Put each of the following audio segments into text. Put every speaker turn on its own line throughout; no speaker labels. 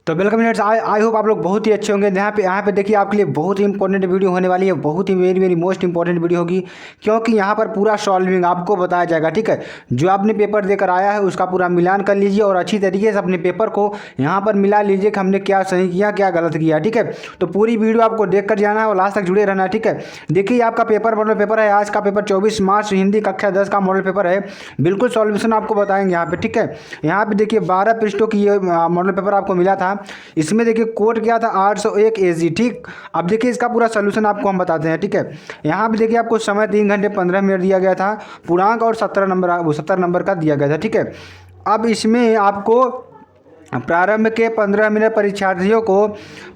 तो welcome friends, I hope आप लोग बहुत ही अच्छे होंगे। यहाँ पे देखिए आपके लिए बहुत ही इंपॉर्टेंट वीडियो होने वाली है, बहुत ही very very most important video होगी, क्योंकि यहाँ पर पूरा सॉल्विंग आपको बताया जाएगा। ठीक है, जो आपने पेपर देकर आया है उसका पूरा मिलान कर लीजिए और अच्छी तरीके से अपने पेपर को यहाँ पर मिला लीजिए कि हमने क्या सही किया क्या गलत किया। ठीक है, तो पूरी वीडियो आपको देख कर जाना है और लास्ट तक जुड़े रहना है। ठीक है, देखिए आपका पेपर मॉडल पेपर है, आज का पेपर 24 मार्च हिंदी कक्षा 10 का मॉडल पेपर है। बिल्कुल सॉल्यूशन आपको बताएंगे यहाँ पे। ठीक है, यहाँ पे देखिए 12 पृष्ठों की ये मॉडल पेपर आपको मिला था। इसमें देखिए कोड क्या था 801 AG। ठीक, अब देखिए इसका पूरा सोल्यूशन आपको हम बताते हैं। ठीक है, यहाँ पे देखिए आपको समय 3 घंटे 15 मिनट दिया गया था, पूर्णांक और 17 नंबर का दिया गया था। ठीक है, अब इसमें आपको प्रारंभ के 15 मिनट परीक्षार्थियों को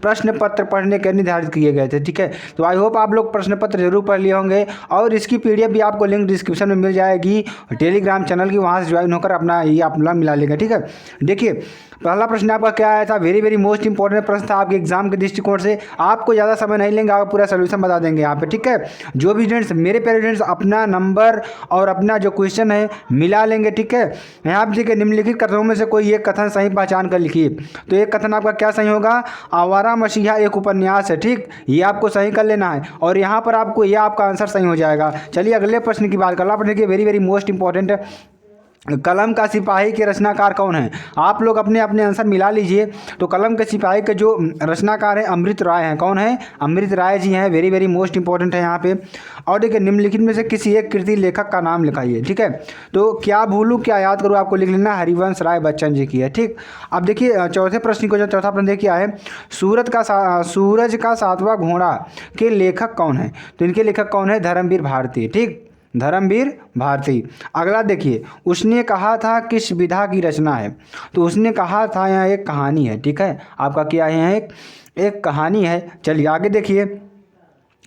प्रश्न पत्र पढ़ने के निर्धारित किए गए थे। ठीक है, तो आई होप आप लोग प्रश्न पत्र जरूर पढ़ लिए होंगे और इसकी PDF भी आपको लिंक डिस्क्रिप्शन में मिल जाएगी टेलीग्राम चैनल की, वहाँ से ज्वाइन होकर अपना ये अपना मिला लेंगे। ठीक है, देखिए पहला प्रश्न आपका क्या आया था, वेरी वेरी मोस्ट इंपॉर्टेंट प्रश्न था आपके एग्जाम के दृष्टिकोण से। आपको ज़्यादा समय नहीं लेंगे, आपको पूरा सोल्यूशन बता देंगे यहाँ पे। ठीक है, जो भी स्टूडेंट्स मेरे पेरेंट्स अपना नंबर और अपना जो क्वेश्चन है मिला लेंगे। ठीक है, यहाँ पे देखिए निम्नलिखित कथनों में से कोई एक कथन सही पहचान कर लिखिए। तो एक कथन आपका क्या सही होगा, आवारा मसीहा एक उपन्यास है। ठीक, ये आपको सही कर लेना है और यहाँ पर आपको ये आपका आंसर सही हो जाएगा। चलिए अगले प्रश्न की बात कर लो। आप देखिए वेरी वेरी मोस्ट इंपॉर्टेंट, कलम का सिपाही के रचनाकार कौन है। आप लोग अपने अपने आंसर मिला लीजिए। तो कलम के सिपाही के जो रचनाकार हैं अमृत राय हैं। कौन है, अमृत राय जी हैं। वेरी वेरी मोस्ट इंपॉर्टेंट है यहाँ पे। और देखिए निम्नलिखित में से किसी एक कृति लेखक का नाम लिखाइए। ठीक है, तो क्या भूलूं क्या याद करूँ आपको लिख लेना, हरिवंश राय बच्चन जी की है। ठीक, अब देखिए चौथे प्रश्न को, जो चौथा प्रश्न देखिए है, सूरज का 7वां घोड़ा के लेखक कौन है। तो इनके लेखक कौन है, धर्मवीर भारती। ठीक, धर्मवीर भारती। अगला देखिए, उसने कहा था किस विधा की रचना है। तो उसने कहा था यहाँ एक कहानी है। ठीक है, आपका क्या है, यहाँ एक कहानी है। चलिए आगे देखिए,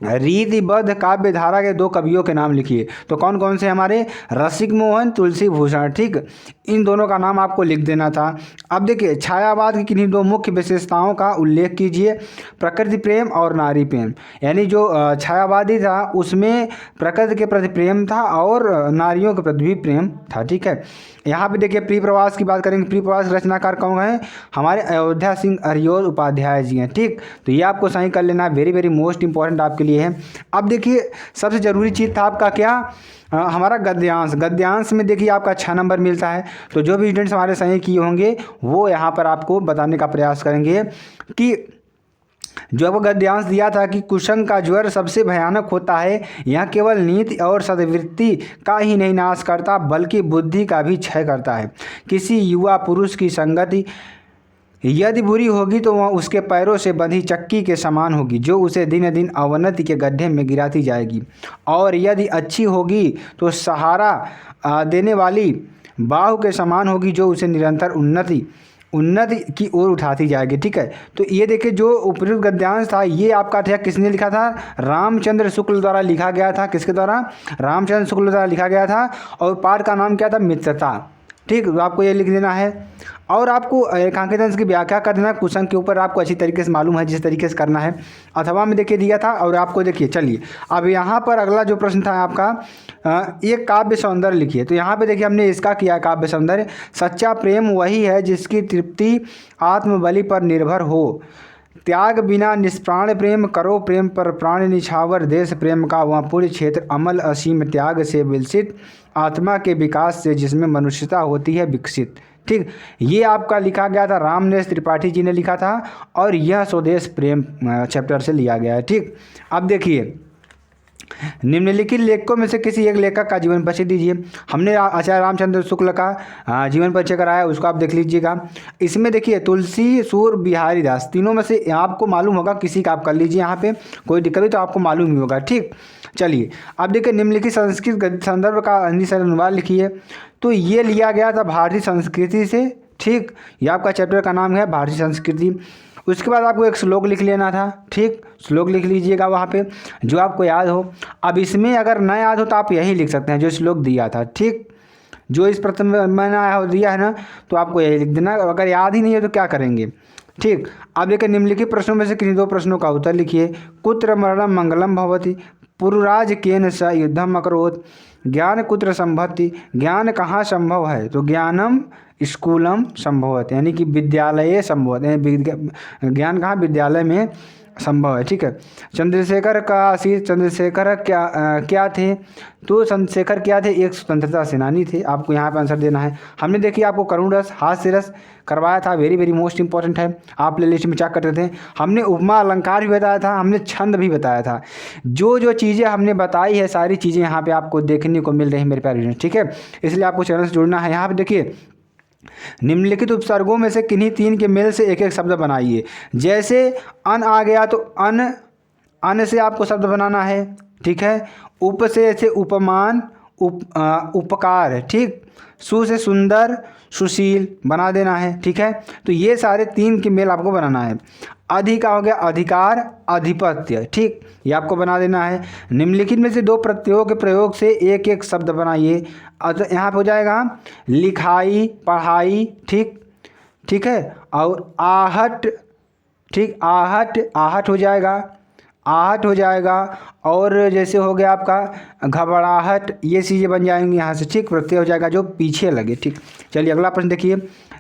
रीतिबद्ध काव्य धारा के 2 कवियों के नाम लिखिए। तो कौन कौन से हमारे, रसिक मोहन, तुलसी भूषण। ठीक, इन दोनों का नाम आपको लिख देना था। अब देखिए छायावाद की किन्हीं 2 मुख्य विशेषताओं का उल्लेख कीजिए, प्रकृति प्रेम और नारी प्रेम। यानी जो छायावादी था उसमें प्रकृति के प्रति प्रेम था और नारियों के प्रति भी प्रेम था। ठीक है, यहाँ पे देखिए प्रिय प्रवास की बात करेंगे। प्रिय प्रवास रचनाकार कौन है, हमारे अयोध्या सिंह हरिओं उपाध्याय जी हैं। ठीक, तो ये आपको सही कर लेना, वेरी वेरी मोस्ट इंपॉर्टेंट आपके लिए है। अब देखिए सबसे ज़रूरी चीज़ था आपका क्या, हमारा गद्यांश। गद्यांश में देखिए आपका 6 नंबर मिलता है। तो जो भी स्टूडेंट्स हमारे सही किए होंगे वो यहाँ पर आपको बताने का प्रयास करेंगे कि जो आपको गद्यांश दिया था कि कुसंग का ज्वर सबसे भयानक होता है, यह केवल नीति और सद्वृत्ति का ही नहीं नाश करता बल्कि बुद्धि का भी क्षय करता है। किसी युवा पुरुष की संगति यदि बुरी होगी तो वह उसके पैरों से बंधी चक्की के समान होगी, जो उसे दिन दिन अवनति के गड्ढे में गिराती जाएगी, और यदि अच्छी होगी तो सहारा देने वाली बाहु के समान होगी, जो उसे निरंतर उन्नति की ओर उठाती जाएगी। ठीक है, तो ये देखिए जो उपयुक्त गद्यांश था ये आपका था, किसने लिखा था, रामचंद्र शुक्ल द्वारा लिखा गया था। किसके द्वारा, रामचंद्र शुक्ल द्वारा लिखा गया था। और पाठ का नाम क्या था, मित्रता। ठीक, तो आपको ये लिख देना है और आपको रेखांकित अंश की व्याख्या कर देना। कुसंग के ऊपर आपको अच्छी तरीके से मालूम है जिस तरीके से करना है, अथवा में देखिए दिया था। और आपको देखिए चलिए अब यहाँ पर अगला जो प्रश्न था आपका, एक काव्य सौंदर्य लिखिए। तो यहाँ पे देखिए हमने इसका किया काव्य सौंदर्य, सच्चा प्रेम वही है जिसकी तृप्ति आत्मबलि पर निर्भर हो, त्याग बिना निष्प्राण प्रेम करो, प्रेम पर प्राण निछावर, देश प्रेम का वह पुण्य क्षेत्र, अमल असीम त्याग से विलसित, आत्मा के विकास से जिसमें मनुष्यता होती है विकसित। ठीक, ये आपका लिखा गया था, रामनेश त्रिपाठी जी ने लिखा था और यह स्वदेश प्रेम चैप्टर से लिया गया है। ठीक, अब देखिए निम्नलिखित लेखकों में से किसी एक लेखक का जीवन परिचय दीजिए। हमने आचार्य रामचंद्र शुक्ल का जीवन परिचय कराया, उसको आप देख लीजिएगा। इसमें देखिए तुलसी, सूर, बिहारी दास, तीनों में से आपको मालूम होगा किसी का आप कर लीजिए, यहाँ पे कोई दिक्कत नहीं तो आपको मालूम ही होगा। ठीक, चलिए अब देखिए निम्नलिखित संस्कृत संदर्भ का हिंदी से अनुवाद लिखिए। तो ये लिया गया था भारतीय संस्कृति से। ठीक, ये आपका चैप्टर का नाम है भारतीय संस्कृति। उसके बाद आपको एक श्लोक लिख लेना था। ठीक, श्लोक लिख लीजिएगा वहाँ पे जो आपको याद हो। अब इसमें अगर न याद हो तो आप यही लिख सकते हैं जो श्लोक दिया था। ठीक, जो इस प्रथम मैंने दिया है ना, तो आपको यही लिख देना। अगर याद ही नहीं है तो क्या करेंगे। ठीक, अब देखिए निम्नलिखित प्रश्नों में से किन्हीं 2 प्रश्नों का उत्तर लिखिए। कुत्र मरणम मंगलम भवति, पुरुराज केन स युद्धम अकरोत्, ज्ञान कुत्र संभवति, ज्ञान कहाँ संभव है, तो ज्ञानम स्कूलम संभवत, यानी कि विद्यालय संभवत, ज्ञान कहाँ, विद्यालय में संभव है। ठीक है। चंद्रशेखर का आशीष, चंद्रशेखर क्या थे, तो चंद्रशेखर क्या थे, एक स्वतंत्रता सेनानी थे। आपको यहाँ पे आंसर देना है। हमने देखिए आपको करुण रस, हास्य रस करवाया था, वेरी वेरी मोस्ट इंपॉर्टेंट है, आप प्ले लिस्ट में चेक करते थे। हमने उपमा अलंकार भी बताया था, हमने छंद भी बताया था। जो जो चीज़ें हमने बताई है सारी चीज़ें यहाँ पे आपको देखने को मिल रही है मेरे प्यारे। ठीक है, इसलिए आपको चैनल से जुड़ना है। यहाँ पे देखिए निम्नलिखित उपसर्गों में से किन्हीं तीन के मेल से एक एक शब्द बनाइए। जैसे अन आ गया तो अन से आपको शब्द बनाना है। ठीक है। उप से ऐसे उपमान, उपकार। ठीक। सु से सुंदर, सुशील बना देना है। ठीक है। तो ये सारे तीन के मेल आपको बनाना है। अधि का हो गया अधिकार, आधिपत्य। ठीक, ये आपको बना देना है। निम्नलिखित में से दो प्रत्ययों के प्रयोग से एक एक शब्द बनाइए। तो यहाँ पे हो जाएगा लिखाई, पढ़ाई। ठीक, ठीक है। और आहट। ठीक, आहट हो जाएगा, आहट हो जाएगा। और जैसे हो गया आपका घबराहट, ये चीज़ें बन जाएंगी यहाँ से। ठीक, प्रत्यय हो जाएगा जो पीछे लगे। ठीक, चलिए अगला प्रश्न देखिए।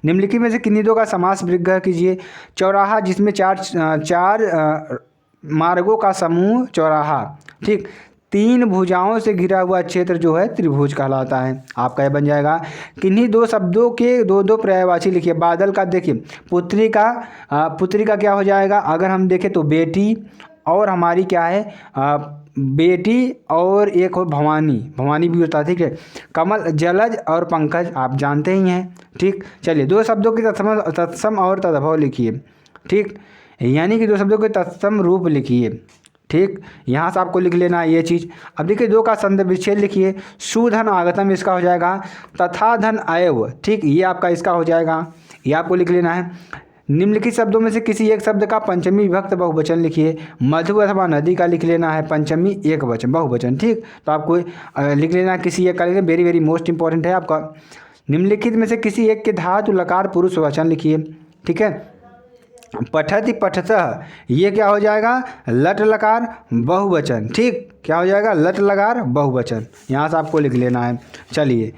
निम्नलिखित में से किन्हीं दो का समास विग्रह कीजिए। चौराहा, जिसमें चार मार्गों का समूह चौराहा। ठीक, तीन भुजाओं से घिरा हुआ क्षेत्र जो है त्रिभुज कहलाता है। आपका यह बन जाएगा। किन्हीं दो शब्दों के दो दो पर्यायवाची लिखिए। बादल का देखिए, पुत्री का क्या हो जाएगा, अगर हम देखें तो बेटी, और हमारी क्या है बेटी, और एक हो भवानी भी होता है। ठीक है। कमल, जलज और पंकज आप जानते ही हैं। ठीक, चलिए दो शब्दों के तत्सम और तदभव लिखिए। ठीक, यानी कि दो शब्दों के तत्सम रूप लिखिए। ठीक, यहाँ से आपको लिख लेना है ये चीज़। अब देखिए दो का संदर्भ विच्छेद लिखिए। सुधन आगतम इसका हो जाएगा, तथा धन अयव। ठीक, ये आपका इसका हो जाएगा, ये आपको लिख लेना है। निम्नलिखित शब्दों में से किसी एक शब्द का पंचमी विभक्त बहुवचन लिखिए। मधु अथवा नदी का लिख लेना है पंचमी एक वचन बहुवचन। ठीक, तो आपको लिख लेना किसी एक का, वेरी वेरी मोस्ट इंपॉर्टेंट है आपका। निम्नलिखित में से किसी एक के धातु लकार पुरुष वचन लिखिए। ठीक है। पठति पठतः, ये क्या हो जाएगा, लट लकार बहुवचन। ठीक, क्या हो जाएगा, लट लकार बहुवचन, यहाँ से आपको लिख लेना है। चलिए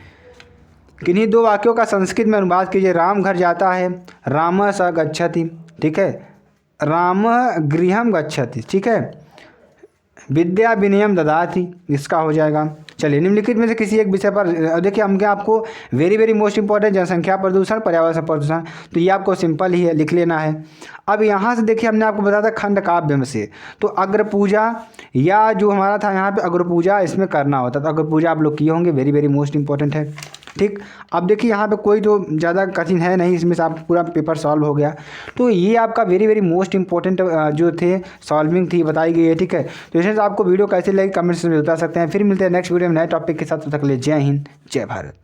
किन्हीं दो वाक्यों का संस्कृत में अनुवाद कीजिए। राम घर जाता है, रामः स गच्छति। ठीक है। रामः गृहं गच्छति। ठीक है। विद्या विनयम ददाति, इसका हो जाएगा। चलिए निम्नलिखित में से किसी एक विषय पर देखिए, हम क्या आपको वेरी वेरी मोस्ट इंपॉर्टेंट, जनसंख्या प्रदूषण, पर्यावरण प्रदूषण, तो ये आपको सिंपल ही है, लिख लेना है। अब यहाँ से देखिए हमने आपको बताया था खंड काव्य में से, तो अग्र पूजा या जो हमारा था यहाँ पे अग्र पूजा, इसमें करना होता था। अग्र पूजा आप लोग किए होंगे, वेरी वेरी मोस्ट इंपॉर्टेंट है। ठीक, अब देखिए यहाँ पे कोई तो ज़्यादा कठिन है नहीं, इसमें से आप पूरा पेपर सॉल्व हो गया। तो ये आपका वेरी वेरी मोस्ट इंपॉर्टेंट जो थे सॉल्विंग थी बताई गई है। ठीक है। तो इसमें से आपको वीडियो कैसे लगी कमेंट्स में बता सकते हैं। फिर मिलते हैं नेक्स्ट वीडियो में नए टॉपिक के साथ। तब तक के लिए जय हिंद, जय भारत।